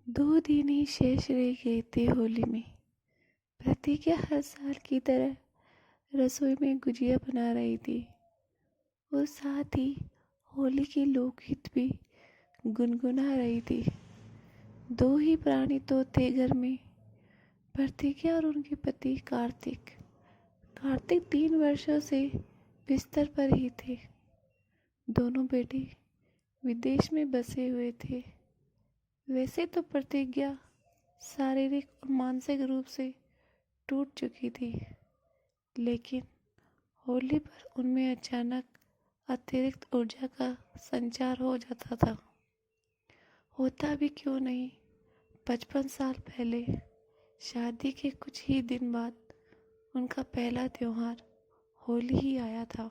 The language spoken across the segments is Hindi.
2 दिन ही शेष रह गए थे होली में। प्रतिज्ञा हर साल की तरह रसोई में गुजिया बना रही थी और साथ ही होली के लोकगीत भी गुनगुना रही थी। 2 ही प्राणी तो थे घर में, प्रतिज्ञा और उनके पति कार्तिक। कार्तिक 3 वर्षों से बिस्तर पर ही थे। दोनों बेटे विदेश में बसे हुए थे। वैसे तो प्रतिज्ञा शारीरिक और मानसिक रूप से टूट चुकी थी, लेकिन होली पर उनमें अचानक अतिरिक्त ऊर्जा का संचार हो जाता था। होता भी क्यों नहीं, 55 साल पहले शादी के कुछ ही दिन बाद उनका पहला त्योहार होली ही आया था।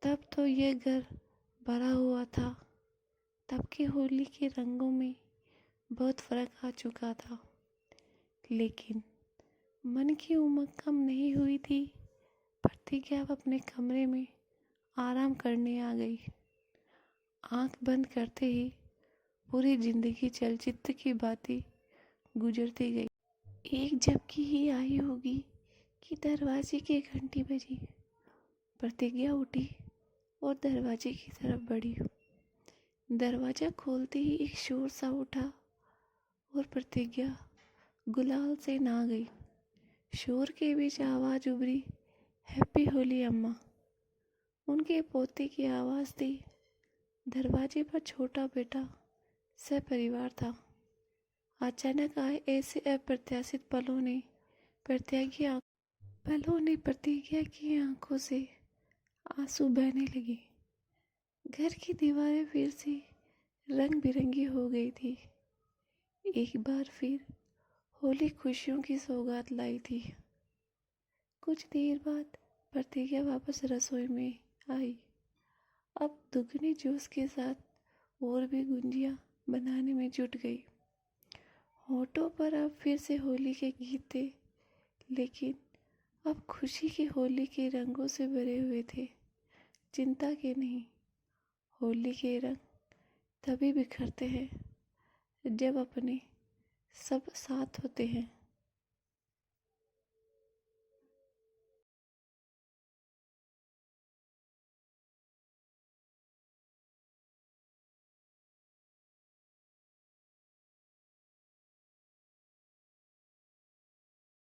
तब तो ये घर भरा हुआ था। तब की होली के रंगों में बहुत फर्क आ चुका था, लेकिन मन की उमंग कम नहीं हुई थी। प्रतिज्ञा अपने कमरे में आराम करने आ गई। आंख बंद करते ही पूरी जिंदगी चलचित्र की बातें गुजरती गई। एक झपकी ही आई होगी कि दरवाजे की घंटी बजी। प्रतिज्ञा उठी और दरवाजे की तरफ बढ़ी। दरवाजा खोलते ही एक शोर सा उठा और प्रतिज्ञा गुलाल से नहा गई। शोर के बीच आवाज उभरी, हैप्पी होली अम्मा। उनके पोते की आवाज थी। दरवाजे पर छोटा बेटा सपरिवार था। अचानक आए ऐसे अप्रत्याशित पलों ने प्रतिज्ञा की आंखों से आंसू बहने लगे। घर की दीवारें फिर से रंग बिरंगी हो गई थी। एक बार फिर होली खुशियों की सौगात लाई थी। कुछ देर बाद प्रतिज्ञा वापस रसोई में आई। अब दुगने जोश के साथ और भी गुंजिया बनाने में जुट गई। होठों पर अब फिर से होली के गीत थे, लेकिन अब खुशी के होली के रंगों से भरे हुए थे, चिंता के नहीं। होली के रंग तभी बिखरते हैं जब अपने सब साथ होते हैं।